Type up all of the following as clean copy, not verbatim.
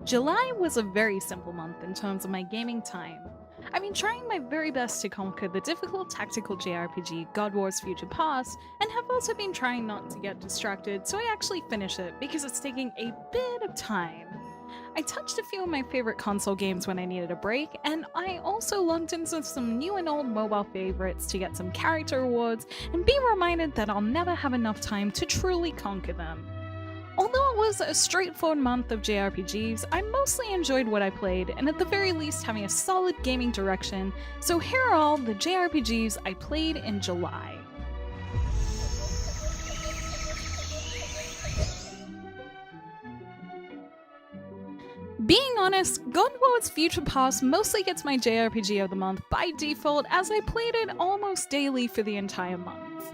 July was a very simple month in terms of my gaming time. I've been trying my very best to conquer the difficult tactical JRPG God War's Future Past, and have also been trying not to get distracted so I actually finish it because it's taking a bit of time. I touched a few of my favorite console games when I needed a break, and I also logged into some new and old mobile favorites to get some character rewards and be reminded that I'll never have enough time to truly conquer them. Although it was a straightforward month of JRPGs, I mostly enjoyed what I played, and at the very least having a solid gaming direction, so here are all the JRPGs I played in July. Being honest, God War's Future Past mostly gets my JRPG of the month by default, as I played it almost daily for the entire month.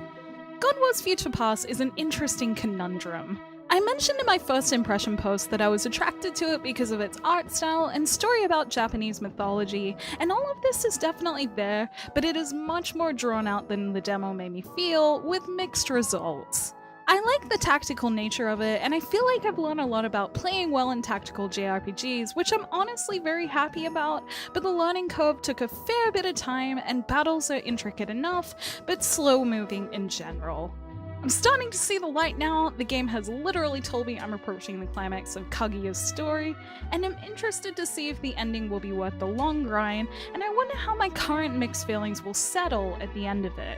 God War's Future Past is an interesting conundrum. I mentioned in my first impression post that I was attracted to it because of its art style and story about Japanese mythology, and all of this is definitely there, but it is much more drawn out than the demo made me feel, with mixed results. I like the tactical nature of it, and I feel like I've learned a lot about playing well in tactical JRPGs, which I'm honestly very happy about, but the learning curve took a fair bit of time, and battles are intricate enough, but slow moving in general. I'm starting to see the light now. The game has literally told me I'm approaching the climax of Kaguya's story, and I'm interested to see if the ending will be worth the long grind, and I wonder how my current mixed feelings will settle at the end of it.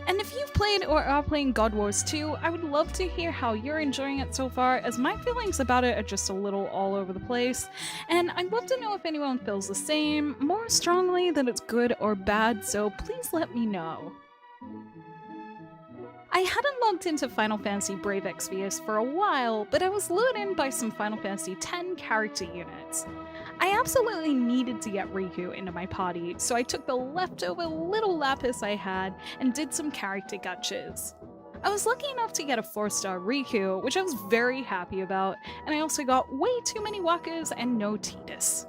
And if you've played or are playing God Wars 2, I would love to hear how you're enjoying it so far, as my feelings about it are just a little all over the place, and I'd love to know if anyone feels the same, more strongly that it's good or bad, so please let me know. I hadn't logged into Final Fantasy Brave Exvius for a while, but I was lured in by some Final Fantasy X character units. I absolutely needed to get Riku into my party, so I took the leftover little lapis I had and did some character gutches. I was lucky enough to get a 4-star Riku, which I was very happy about, and I also got way too many Wakas and no Tidus.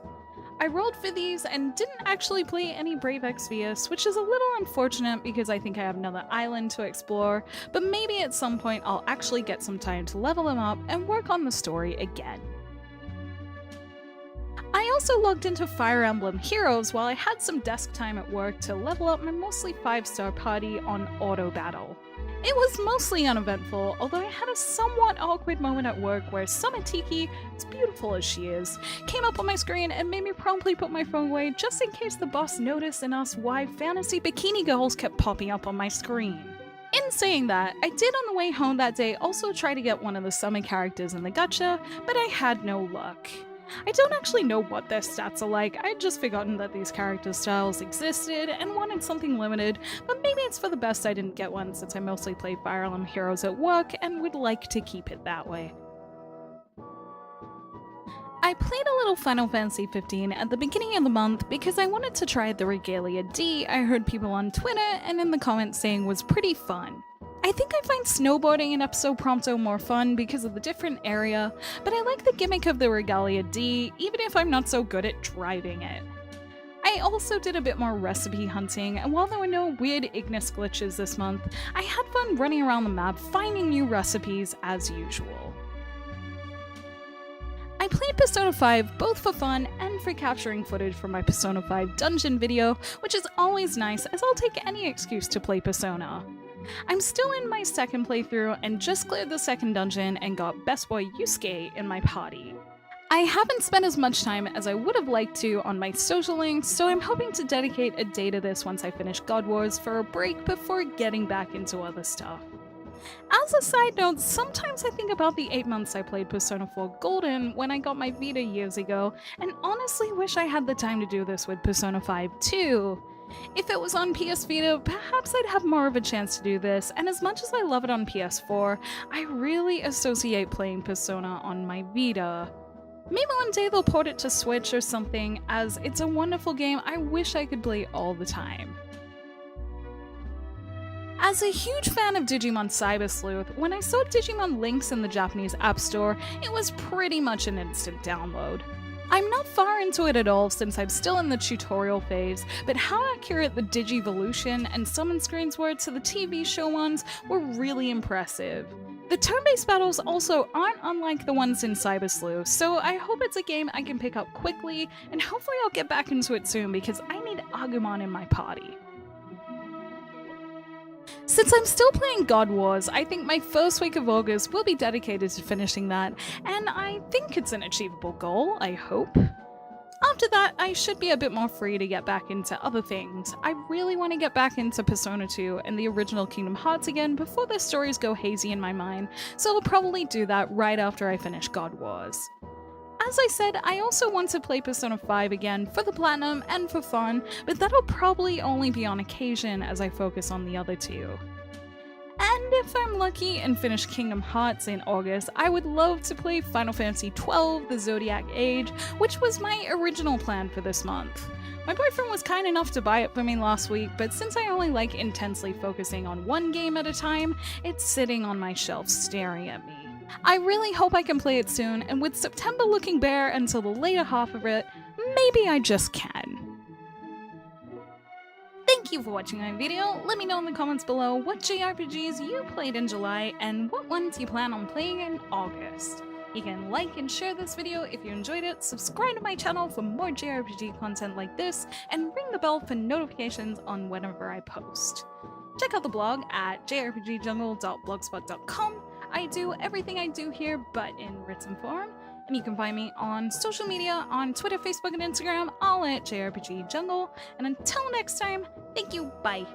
I rolled for these and didn't actually play any Brave Exvius, which is a little unfortunate because I think I have another island to explore, but maybe at some point I'll actually get some time to level them up and work on the story again. I also logged into Fire Emblem Heroes while I had some desk time at work to level up my mostly 5-star party on auto battle. It was mostly uneventful, although I had a somewhat awkward moment at work where Samatiki, as beautiful as she is, came up on my screen and made me promptly put my phone away just in case the boss noticed and asked why fantasy bikini girls kept popping up on my screen. In saying that, I did on the way home that day also try to get one of the summer characters in the gacha, but I had no luck. I don't actually know what their stats are like. I'd just forgotten that these character styles existed and wanted something limited, but maybe it's for the best I didn't get one since I mostly play Fire Emblem Heroes at work and would like to keep it that way. I played a little Final Fantasy 15 at the beginning of the month because I wanted to try the Regalia D I heard people on Twitter and in the comments saying was pretty fun. I think I find snowboarding in Episode Prompto more fun because of the different area, but I like the gimmick of the Regalia D, even if I'm not so good at driving it. I also did a bit more recipe hunting, and while there were no weird Ignis glitches this month, I had fun running around the map finding new recipes as usual. I played Persona 5 both for fun and for capturing footage from my Persona 5 dungeon video, which is always nice as I'll take any excuse to play Persona. I'm still in my second playthrough and just cleared the second dungeon and got Best Boy Yusuke in my party. I haven't spent as much time as I would have liked to on my social links, so I'm hoping to dedicate a day to this once I finish God Wars for a break before getting back into other stuff. As a side note, sometimes I think about the 8 months I played Persona 4 Golden when I got my Vita years ago, and honestly wish I had the time to do this with Persona 5 too. If it was on PS Vita, perhaps I'd have more of a chance to do this, and as much as I love it on PS4, I really associate playing Persona on my Vita. Maybe one day they'll port it to Switch or something, as it's a wonderful game I wish I could play all the time. As a huge fan of Digimon Cyber Sleuth, when I saw Digimon Links in the Japanese App Store, it was pretty much an instant download. I'm not far into it at all since I'm still in the tutorial phase, but how accurate the Digivolution and summon screens were to the TV show ones were really impressive. The turn-based battles also aren't unlike the ones in Cyber Sleuth, so I hope it's a game I can pick up quickly, and hopefully I'll get back into it soon because I need Agumon in my party. Since I'm still playing God Wars, I think my first week of August will be dedicated to finishing that, and I think it's an achievable goal, I hope. After that, I should be a bit more free to get back into other things. I really want to get back into Persona 2 and the original Kingdom Hearts again before their stories go hazy in my mind, so I'll probably do that right after I finish God Wars. As I said, I also want to play Persona 5 again for the platinum and for fun, but that'll probably only be on occasion as I focus on the other two. And if I'm lucky and finish Kingdom Hearts in August, I would love to play Final Fantasy XII: The Zodiac Age, which was my original plan for this month. My boyfriend was kind enough to buy it for me last week, but since I only like intensely focusing on one game at a time, it's sitting on my shelf staring at me. I really hope I can play it soon, and with September looking bare until the later half of it, maybe I just can. Thank you for watching my video. Let me know in the comments below what JRPGs you played in July and what ones you plan on playing in August. You can like and share this video if you enjoyed it, subscribe to my channel for more JRPG content like this, and ring the bell for notifications on whenever I post. Check out the blog at jrpgjungle.blogspot.com. I do everything I do here but in written form, and you can find me on social media on Twitter, Facebook, and Instagram, all at JRPG Jungle. And until next time, thank you, bye!